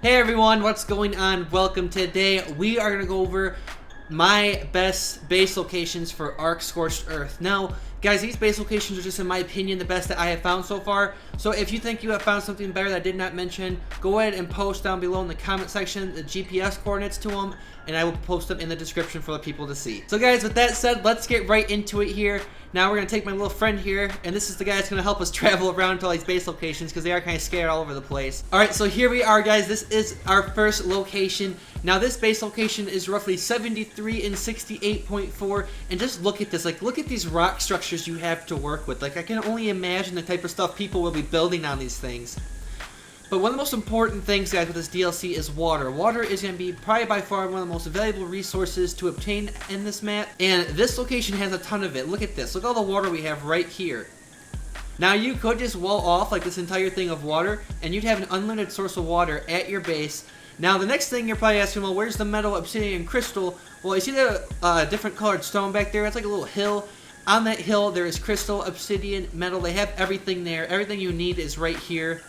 Hey everyone, what's going on? Welcome. Today we are going to go over my best base locations for ARK Scorched Earth. Now, guys, these base locations are just, in my opinion, the best that I have found so far. So if you think you have found something better that I did not mention, go ahead and post down below in the comment section the GPS coordinates to them, and I will post them in the description for the people to see. So guys, with that said, let's get right into it here. Now we're going to take my little friend here, and this is the guy that's going to help us travel around to all these base locations because they are kind of scared all over the place. Alright, so here we are, guys. This is our first location. Now this base location is roughly 73 and 68.4, and just look at this. Like, look at these rock structures you have to work with. Like, I can only imagine the type of stuff people will be building on these things. But one of the most important things, guys, with this DLC is water. Water is going to be probably by far one of the most valuable resources to obtain in this map. And this location has a ton of it. Look at this. Look at all the water we have right here. Now, you could just wall off like this entire thing of water, and you'd have an unlimited source of water at your base. Now, the next thing you're probably asking, well, where's the metal, obsidian, and crystal? Well, you see the different colored stone back there? It's like a little hill. On that hill, there is crystal, obsidian, metal. They have everything there. Everything you need is right here.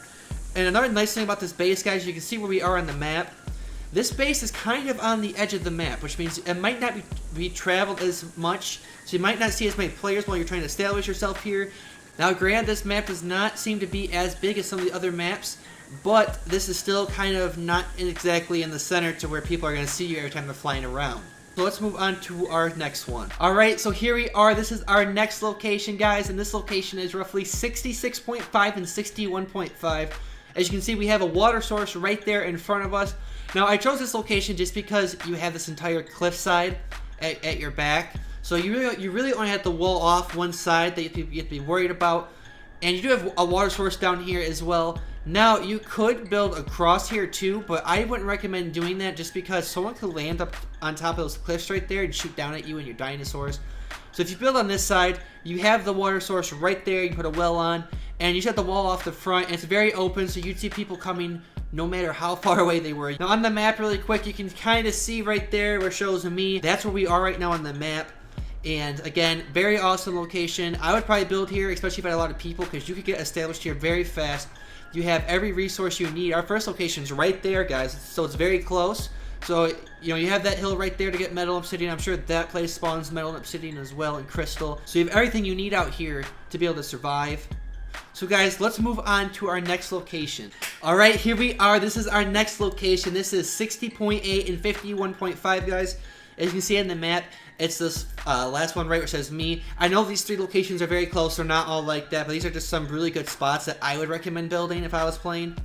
And another nice thing about this base, guys, you can see where we are on the map. This base is kind of on the edge of the map, which means it might not be traveled as much, so you might not see as many players while you're trying to establish yourself here. Now, granted, this map does not seem to be as big as some of the other maps, but this is still kind of not exactly in the center to where people are going to see you every time they're flying around. So let's move on to our next one. Alright, so here we are. This is our next location, guys, and this location is roughly 66.5 and 61.5. As you can see, we have a water source right there in front of us. Now, I chose this location just because you have this entire cliffside at your back. So you really only have to wall off one side that you have to be worried about. And you do have a water source down here as well. Now, you could build across here too, but I wouldn't recommend doing that just because someone could land up on top of those cliffs right there and shoot down at you and your dinosaurs. So if you build on this side, you have the water source right there. You can put a well on, and you just have the wall off the front, and it's very open, so you'd see people coming no matter how far away they were. Now on the map really quick, you can kind of see right there where it shows me. That's where we are right now on the map. And again, very awesome location. I would probably build here, especially if I had a lot of people, because you could get established here very fast. You have every resource you need. Our first location is right there, guys, so it's very close. So, you know, you have that hill right there to get metal and obsidian. I'm sure that place spawns metal and obsidian as well, and crystal. So you have everything you need out here to be able to survive. So guys, let's move on to our next location. Alright, here we are. This is our next location. This is 60.8 and 51.5, guys. As you can see on the map, it's this last one right where it says me. I know these three locations are very close. They're not all like that, but these are just some really good spots that I would recommend building if I was playing.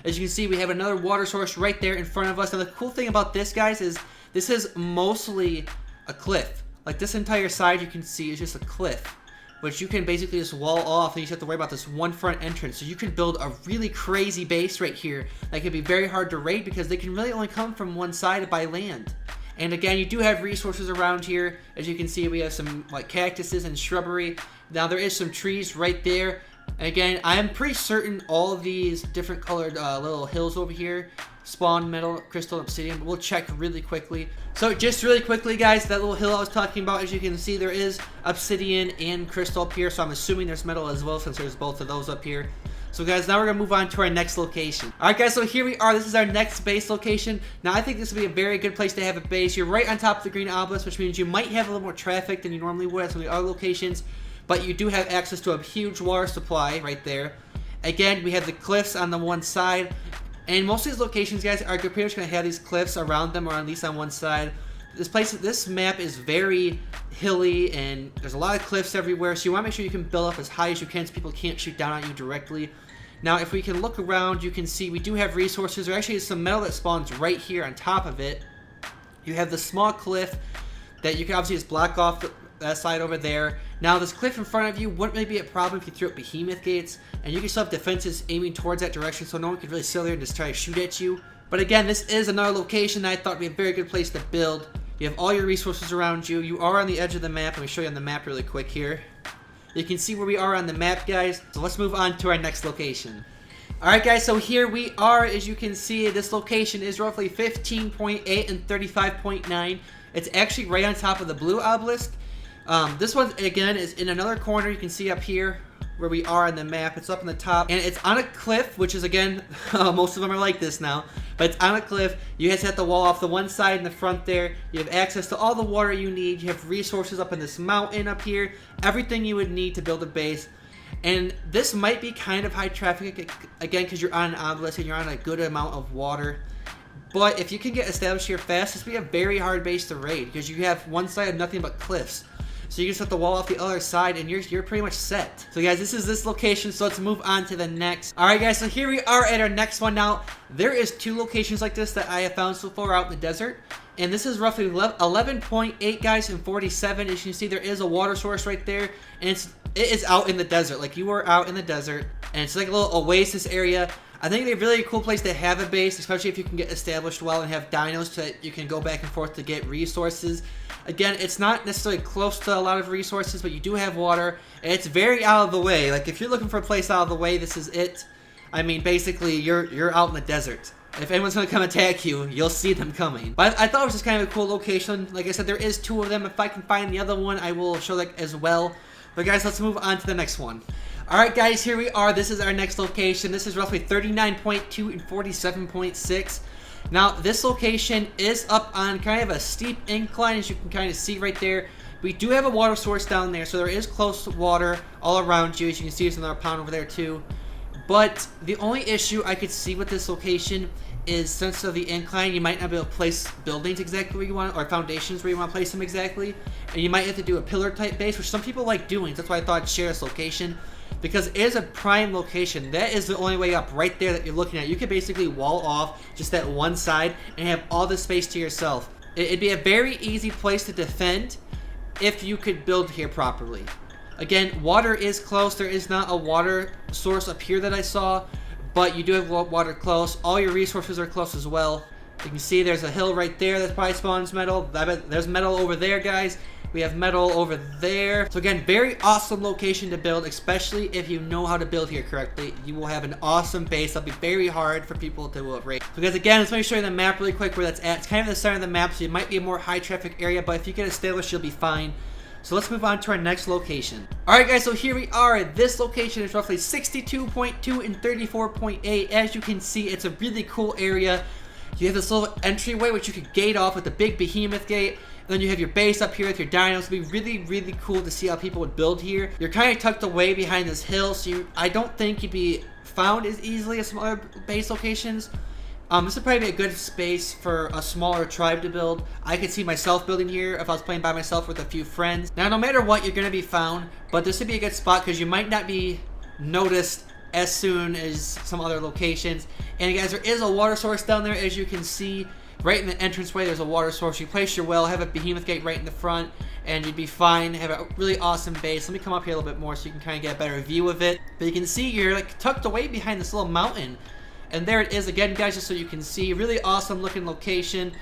As you can see, we have another water source right there in front of us. And the cool thing about this, guys, is this is mostly a cliff. Like, this entire side you can see is just a cliff, which you can basically just wall off, and you just have to worry about this one front entrance. So you can build a really crazy base right here that can be very hard to raid because they can really only come from one side by land. And again, you do have resources around here. As you can see, we have some like cactuses and shrubbery. Now there is some trees right there. And again, I'm pretty certain all of these different colored little hills over here spawn metal, crystal, obsidian, but we'll check really quickly. So just really quickly, guys, that little hill I was talking about, as you can see, there is obsidian and crystal up here, so I'm assuming there's metal as well since there's both of those up here. So guys, now we're going to move on to our next location. Alright guys, so here we are. This is our next base location. Now I think this would be a very good place to have a base. You're right on top of the green obelisk, which means you might have a little more traffic than you normally would at some of the other locations. But you do have access to a huge water supply right there. Again, we have the cliffs on the one side. And most of these locations, guys, are pretty much going to have these cliffs around them, or at least on one side. This map is very hilly, and there's a lot of cliffs everywhere, so you want to make sure you can build up as high as you can so people can't shoot down on you directly. Now, if we can look around, you can see we do have resources. There actually is some metal that spawns right here on top of it. You have the small cliff that you can obviously just block off that side over there. Now, this cliff in front of you wouldn't really be a problem if you threw up behemoth gates, and you can still have defenses aiming towards that direction so no one could really sit there and just try to shoot at you. But again, this is another location that I thought would be a very good place to build. You have all your resources around you. You are on the edge of the map. Let me show you on the map really quick here. You can see where we are on the map, guys. So let's move on to our next location. Alright guys, so here we are. As you can see, this location is roughly 15.8 and 35.9. It's actually right on top of the blue obelisk. This one, again, is in another corner. You can see up here where we are on the map. It's up on the top, and it's on a cliff, which is, again, most of them are like this now, but it's on a cliff. You guys have to wall off the one side in the front there. You have access to all the water you need. You have resources up in this mountain up here. Everything you would need to build a base. And this might be kind of high traffic, again, because you're on an obelisk and you're on a good amount of water. But if you can get established here fast, this would be a very hard base to raid, because you have one side of nothing but cliffs. So you just have to wall off the other side, and you're pretty much set. So guys, this is this location, so let's move on to the next. Alright guys, so here we are at our next one now. There is 2 locations like this that I have found so far out in the desert. And this is roughly 11.8 guys and 47. As you can see, there is a water source right there. And it is out in the desert. Like, you are out in the desert. And it's like a little oasis area. I think it's a really cool place to have a base, especially if you can get established well and have dinos so that you can go back and forth to get resources. Again, it's not necessarily close to a lot of resources, but you do have water, and it's very out of the way. Like, if you're looking for a place out of the way, this is it. I mean, basically, you're out in the desert. If anyone's going to come attack you, you'll see them coming. But I thought it was just kind of a cool location. Like I said, there is 2 of them. If I can find the other one, I will show that as well. But guys, let's move on to the next one. Alright guys, here we are. This is our next location. This is roughly 39.2 and 47.6. Now, this location is up on kind of a steep incline, as you can kind of see right there. We do have a water source down there, so there is close water all around you. As you can see, there's another pond over there too. But the only issue I could see with this location is, since of the incline, you might not be able to place buildings exactly where you want, or foundations where you want to place them exactly. And you might have to do a pillar type base, which some people like doing. That's why I thought I'd share this location, because it is a prime location. That is the only way up right there that you're looking at. You could basically wall off just that one side and have all the space to yourself. It'd be a very easy place to defend if you could build here properly. Again, water is close. There is not a water source up here that I saw, but you do have water close. All your resources are close as well. You can see there's a hill right there that probably spawns metal. There's metal over there, guys. We have metal over there. So again, very awesome location to build, especially if you know how to build here correctly. You will have an awesome base. That'll be very hard for people to raid. Because again, let's make sure you the map really quick where that's at. It's kind of the center of the map, so it might be a more high traffic area, but if you get established, you'll be fine. So let's move on to our next location. Alright guys, so here we are. This location is roughly 62.2 and 34.8. As you can see, it's a really cool area. You have this little entryway which you could gate off with a big behemoth gate. And then you have your base up here with your dinos. It'd be really, really cool to see how people would build here. You're kind of tucked away behind this hill, so I don't think you'd be found as easily as some other base locations. This would probably be a good space for a smaller tribe to build. I could see myself building here if I was playing by myself with a few friends. Now, no matter what, you're going to be found, but this would be a good spot because you might not be noticed as soon as some other locations. And guys, there is a water source down there, as you can see. Right in the entranceway, there's a water source. You place your well, have a behemoth gate right in the front, and you'd be fine. Have a really awesome base. Let me come up here a little bit more so you can kind of get a better view of it. But you can see you're like tucked away behind this little mountain. And there it is again, guys, just so you can see. Really awesome looking location.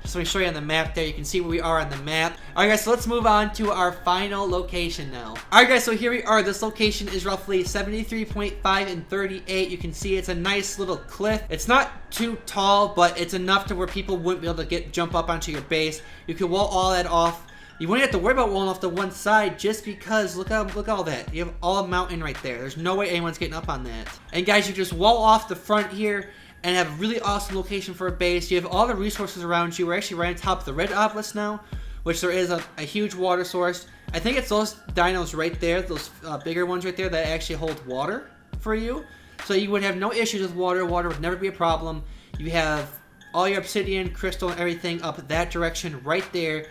Just let me show you on the map there. You can see where we are on the map. Alright guys, so let's move on to our final location now. Alright guys, so here we are. This location is roughly 73.5 and 38. You can see it's a nice little cliff. It's not too tall, but it's enough to where people wouldn't be able to jump up onto your base. You can wall all that off. You wouldn't have to worry about walling off the one side just because look at all that. You have all mountain right there. There's no way anyone's getting up on that. And guys, you just wall off the front here and have a really awesome location for a base. You have all the resources around you. We're actually right on top of the red obelisk now, which there is a huge water source. I think it's those dinos right there, those bigger ones right there that actually hold water for you. So you would have no issues with water. Water would never be a problem. You have all your obsidian, crystal, and everything up that direction right there.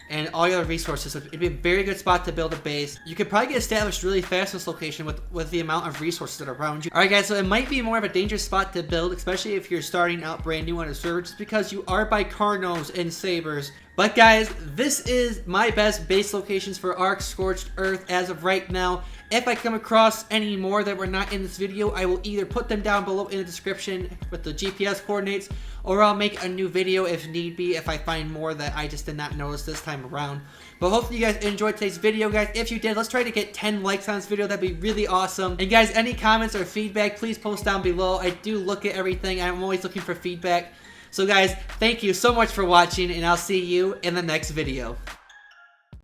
And all your other resources. So it'd be a very good spot to build a base. You could probably get established really fast in this location with the amount of resources that are around you. Alright guys, so it might be more of a dangerous spot to build, especially if you're starting out brand new on a server, just because you are by Carnos and Sabers. But guys, this is my best base locations for ARK Scorched Earth as of right now. If I come across any more that were not in this video, I will either put them down below in the description with the GPS coordinates, or I'll make a new video if need be if I find more that I just did not notice this time around. But hopefully you guys enjoyed today's video, guys. If you did, let's try to get 10 likes on this video. That'd be really awesome. And guys, any comments or feedback, please post down below. I do look at everything. I'm always looking for feedback. So guys, thank you so much for watching, and I'll see you in the next video.